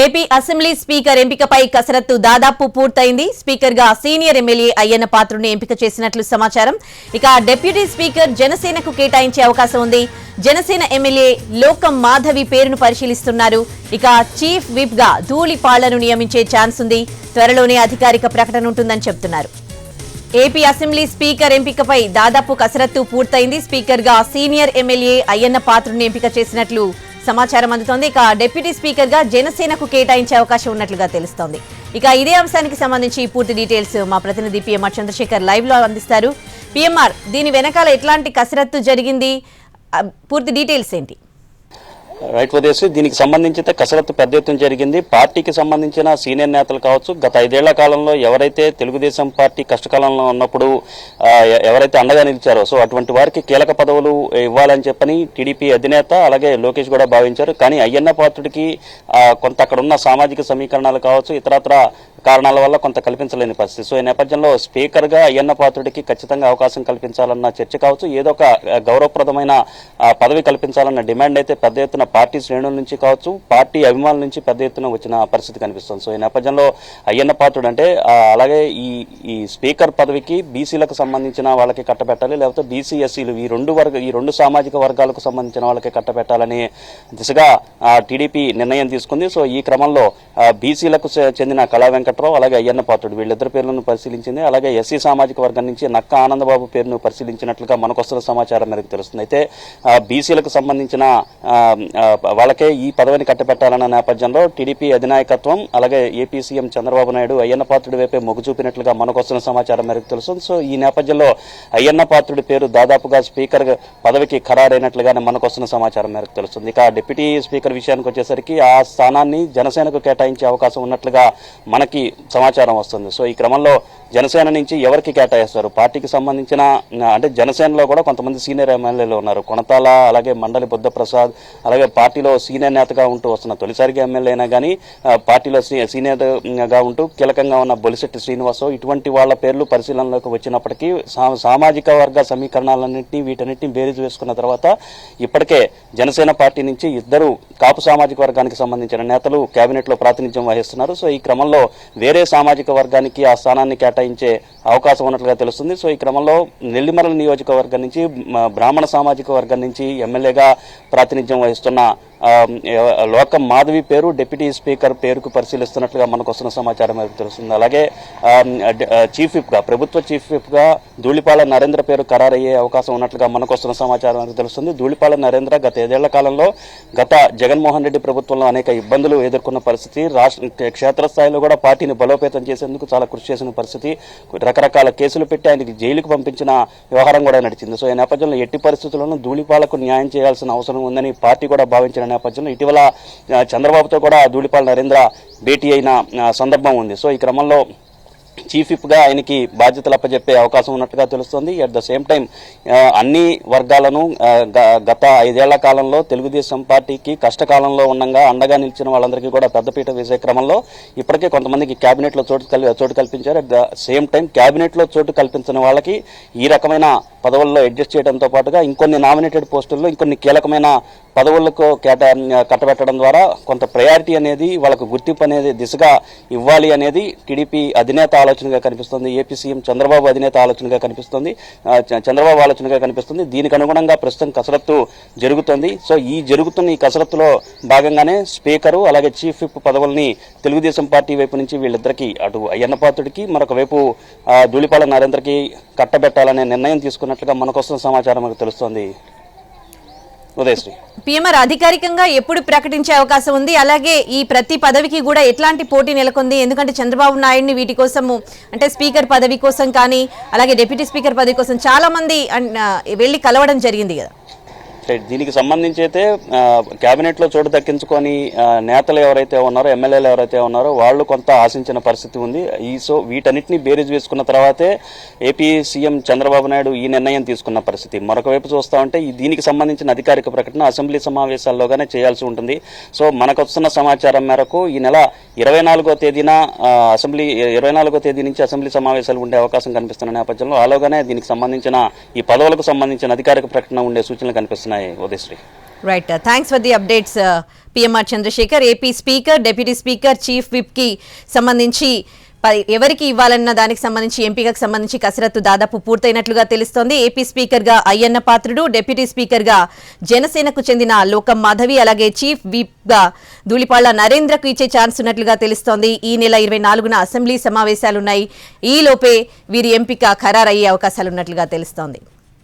AP assembly speaker ఎంపికపై కసరత్తు దాదాపు పూర్తయింది. స్పీకర్ గా సీనియర్ ఎమ్మెల్యే అయ్యన్న పాత్రుడిని ఎంపిక చేసినట్లు సమాచారం. ఇక డిప్యూటీ స్పీకర్ జనసేనకు కేటాయించే అవకాశం ఉంది. జనసేన ఎమ్మెల్యే లోకం మాధవి పేరును పరిశీలిస్తున్నారు. ఇక చీఫ్ విప్ గా ధూళిపాళ్లను నియమించే ఛాన్స్ ఉంది. త్వరలోనే అధికారిక ప్రకటన ఉంటుందని చెబుతున్నారు. ఏపీ అసెంబ్లీ స్పీకర్ ఎంపికపై దాదాపు కసరత్తు పూర్తయింది. స్పీకర్ గా సీనియర్ ఎమ్మెల్యే అయ్యన్న పాత్రుడిని ఎంపిక చేసినట్లు సమాచారం అందుతోంది. ఇక డిప్యూటీ స్పీకర్ గా జనసేనకు కేటాయించే అవకాశం ఉన్నట్లుగా తెలుస్తోంది. ఇక ఇదే అంశానికి సంబంధించి పూర్తి డీటెయిల్స్ మా ప్రతినిధి పిఎంఆర్ చంద్రశేఖర్ లైవ్ లో అందిస్తారు. పిఎంఆర్, దీని వెనకాల ఎట్లాంటి కసరత్తు జరిగింది, పూర్తి డీటెయిల్స్ ఏంటి? రైట్ ఉదయశ్రీ, దీనికి సంబంధించి కసరత్తు పెద్ద ఎత్తున జరిగింది. పార్టీకి సంబంధించిన సీనియర్ నేతలు కావచ్చు, గత 5 ఏళ్ల కాలంలో ఎవరైతే తెలుగుదేశం పార్టీ కష్టకాలంలో ఉన్నప్పుడు ఎవరైతే అండగా నిలిచారో అటువంటి వారికి కీలక పదవులు ఇవ్వాలని చెప్పని టీడీపీ అధినేత అలాగే లోకేష్ కూడా భావించారు. కానీ అయ్యన్న పాత్రుడికి కొంత అక్కడ ఉన్న సామాజిక సమీకరణాలు కావచ్చు, ఇతరత్ర కారణాల వల్ల కొంత కల్పించలేని పరిస్థితి. ఈ నేపథ్యంలో స్పీకర్ గా అయ్యన్న పాత్రుడికి ఖచ్చితంగా అవకాశం కల్పించాలన్న చర్చ కావచ్చు, ఏదో ఒక గౌరవప్రదమైన పదవి కల్పించాలన్న డిమాండ్ అయితే పెద్ద ఎత్తున పార్టీ శ్రేణుల నుంచి కావచ్చు, పార్టీ అభిమానుల నుంచి పెద్ద ఎత్తున వచ్చిన పరిస్థితి కనిపిస్తుంది. ఈ నేపథ్యంలో అయ్యన్న పాత్రుడు అంటే అలాగే ఈ స్పీకర్ పదవికి బీసీలకు సంబంధించిన వాళ్ళకి కట్టబెట్టాలి, లేకపోతే బీసీ ఎస్సీలు ఈ రెండు సామాజిక వర్గాలకు సంబంధించిన వాళ్ళకి కట్టబెట్టాలని దిశగా టీడీపీ నిర్ణయం తీసుకుంది. ఈ క్రమంలో బీసీలకు చెందిన కళా వెంకట్రావు అలాగే అయ్యన్న పాత్రుడు వీళ్ళిద్దరు పేర్లను పరిశీలించింది. అలాగే ఎస్సీ సామాజిక వర్గం నుంచి నక్క ఆనందబాబు పేరును పరిశీలించినట్లుగా మనకొస్తున్న సమాచారం మేరకు తెలుస్తుంది. అయితే బీసీలకు సంబంధించిన వాళ్ళకే ఈ పదవిని కట్టబెట్టాలన్న నేపథ్యంలో టీడీపీ అధినాయకత్వం అలాగే ఏపీ సీఎం చంద్రబాబు నాయుడు అయ్యన్న పాత్రుడి వైపే మొగ్గు చూపినట్లుగా మనకొస్తున్న సమాచారం మేరకు తెలుస్తుంది. ఈ నేపథ్యంలో అయ్యన్న పాత్రుడి పేరు దాదాపుగా స్పీకర్ పదవికి ఖరారైనట్లుగానే మనకొస్తున్న సమాచారం మేరకు తెలుస్తుంది. ఇక డిప్యూటీ స్పీకర్ విషయానికి వచ్చేసరికి ఆ స్థానాన్ని జనసేనకు కేటాయించే అవకాశం ఉన్నట్లుగా మనకి సమాచారం వస్తుంది. ఈ క్రమంలో జనసేన నుంచి ఎవరికి కేటాయిస్తారు, పార్టీకి సంబంధించిన అంటే జనసేనలో కూడా కొంతమంది సీనియర్ ఎమ్మెల్యేలు ఉన్నారు. కొనతాల అలాగే మండలి బుద్ధప్రసాద్ అలాగే పార్టీలో సీనియర్ నేతగా ఉంటూ వస్తున్న తొలిసారిగా ఎమ్మెల్యే అయినా కానీ పార్టీలో సీనియర్గా ఉంటూ కీలకంగా ఉన్న బొలిశెట్టి శ్రీనివాసరావు ఇటువంటి వాళ్ళ పేర్లు పరిశీలనలోకి వచ్చినప్పటికీ సామాజిక వర్గ సమీకరణాలన్నింటినీ వీటన్నింటినీ బేరీజు వేసుకున్న తర్వాత ఇప్పటికే జనసేన పార్టీ నుంచి 2 కాపు సామాజిక వర్గానికి సంబంధించిన నేతలు కేబినెట్లో ప్రాతినిధ్యం వహిస్తున్నారు. ఈ క్రమంలో వేరే సామాజిక వర్గానికి ఆ స్థానాన్ని కేటాయించే అవకాశం ఉన్నట్లుగా తెలుస్తుంది. ఈ క్రమంలో నెల్లిమర్ల నియోజకవర్గం నుంచి బ్రాహ్మణ సామాజిక వర్గం నుంచి ఎమ్మెల్యేగా ప్రాతినిధ్యం వహిస్తున్న లోకం మాధవి పేరు డిప్యూటీ స్పీకర్ పేరుకు పరిశీలిస్తున్నట్లుగా మనకు వస్తున్న సమాచారం మేరకు తెలుస్తుంది. అలాగే చీఫ్ విప్ గా ప్రభుత్వ చీఫ్ విప్ గా ధూళిపాళ్ల నరేంద్ర పేరు ఖరారయ్యే అవకాశం ఉన్నట్లుగా మనకు వస్తున్న సమాచారం మేరకు తెలుస్తుంది. ధూళిపాళ్ల నరేంద్ర గత 5 ఏళ్ల కాలంలో గత జగన్మోహన్ రెడ్డి ప్రభుత్వంలో అనేక ఇబ్బందులు ఎదుర్కొన్న పరిస్థితి, క్షేత్రస్థాయిలో కూడా పార్టీని బలోపేతం చేసేందుకు చాలా కృషి చేసిన పరిస్థితి, రకరకాల కేసులు పెట్టి ఆయనకి జైలుకు పంపించిన వ్యవహారం కూడా నడిచింది. ఈ నేపథ్యంలో ఎట్టి పరిస్థితుల్లోనూ ధూళిపాళ్లకు న్యాయం చేయాల్సిన అవసరం ఉందని పార్టీ కూడా భావించిన నేపథ్యంలో ఇటీవల చంద్రబాబుతో కూడా ధూళిపాళ్ల నరేంద్ర భేటీ అయిన సందర్భం ఉంది. ఈ క్రమంలో చీఫ్ విప్ గా ఆయనకి బాధ్యతలు అప్పచెప్పే అవకాశం ఉన్నట్టుగా తెలుస్తోంది. అట్ ద సేమ్ టైం అన్ని వర్గాలను గత 5 ఏళ్ల కాలంలో తెలుగుదేశం పార్టీకి కష్టకాలంలో ఉండగా అండగా నిలిచిన వాళ్ళందరికీ కూడా పెద్దపీట వేసే క్రమంలో ఇప్పటికే కొంతమందికి కేబినెట్ లో చోటు కల్పించారు. At the same time cabinet లో చోటు కల్పించిన వాళ్ళకి ఈ రకమైన పదవుల్లో అడ్జస్ట్ చేయడంతో పాటుగా ఇంకొన్ని నామినేటెడ్ పోస్టుల్లో ఇంకొన్ని కీలకమైన పదవులకు కట్టబెట్టడం ద్వారా కొంత ప్రయారిటీ అనేది వాళ్ళకు గుర్తింపు అనేది దిశగా ఇవ్వాలి అనేది టీడీపీ అధినేత ఆలోచనగా కనిపిస్తుంది. ఏపీ సీఎం చంద్రబాబు అధినేత ఆలోచనగా కనిపిస్తుంది, చంద్రబాబు ఆలోచనగా కనిపిస్తుంది. దీనికి అనుగుణంగా ప్రస్తుతం కసరత్తు జరుగుతుంది. ఈ కసరత్తులో భాగంగానే స్పీకరు అలాగే చీఫ్ విప్ పదవుల్ని తెలుగుదేశం పార్టీ వైపు నుంచి వీళ్ళిద్దరికీ అటు అయ్యన్న పాత్రుడికి మరొక వైపు ధూళిపాళ్ల నరేంద్రకి కట్టబెట్టాలనే నిర్ణయం తీసుకున్నట్లుగా మనకొస్తున్న సమాచారం మనకు తెలుస్తోంది. ఉదయశ్రీ, పిఎంఆర్ అధికారికంగా ఎప్పుడు ప్రకటించే అవకాశం ఉంది? అలాగే ఈ ప్రతి పదవికి కూడా ఎట్లాంటి పోటీ నెలకొంది? ఎందుకంటే చంద్రబాబు నాయుడిని వీటి కోసము అంటే స్పీకర్ పదవి కోసం కానీ అలాగే డిప్యూటీ స్పీకర్ పదవి కోసం చాలా మంది వెళ్ళి కలవడం జరిగింది కదా. దీనికి సంబంధించి అయితే కేబినెట్లో చోటు దక్కించుకొని నేతలు ఎవరైతే ఉన్నారో, ఎమ్మెల్యేలు ఎవరైతే ఉన్నారో వాళ్ళు కొంత ఆశించిన పరిస్థితి ఉంది. వీటన్నిటిని బేరీజ్ వేసుకున్న తర్వాతే ఏపీ సీఎం చంద్రబాబు నాయుడు ఈ నిర్ణయం తీసుకున్న పరిస్థితి. మరొక వైపు చూస్తా ఉంటే దీనికి సంబంధించిన అధికారిక ప్రకటన అసెంబ్లీ సమావేశాల్లోగానే చేయాల్సి ఉంటుంది. మనకు వస్తున్న సమాచారం మేరకు ఈ నెల 24వ తేదీన 24వ తేదీ నుంచి అసెంబ్లీ సమావేశాలు ఉండే అవకాశం కనిపిస్తున్న నేపథ్యంలో ఆలోగానే దీనికి సంబంధించిన ఈ పదవులకు సంబంధించిన అధికారిక ప్రకటన ఉండే సూచనలు కనిపిస్తున్నాయి. Udayasri. Right, thanks for the updates PMR Chandrasekhar. AP speaker, deputy speaker, chief whip కి సంబంధించి ఎవరికి ఇవ్వాలన్న దానికి సంబంధించి ఎంపికకు సంబంధించి కసరత్తు దాదాపు పూర్తయినట్లుగా తెలుస్తోంది. ఏపీ స్పీకర్ గా అయ్యన్న పాత్రుడు, డిప్యూటీ స్పీకర్ గా జనసేనకు చెందిన లోకం మాధవి, అలాగే చీఫ్ విప్ గా ధూళిపాళ్ల నరేంద్రకు ఇచ్చే ఛాన్స్ ఉన్నట్లుగా తెలుస్తోంది. ఈ నెల 24న అసెంబ్లీ సమావేశాలున్నాయి. ఈ లోపే వీరి ఎంపిక ఖరారయ్యే అవకాశాలున్నట్లుగా తెలుస్తోంది.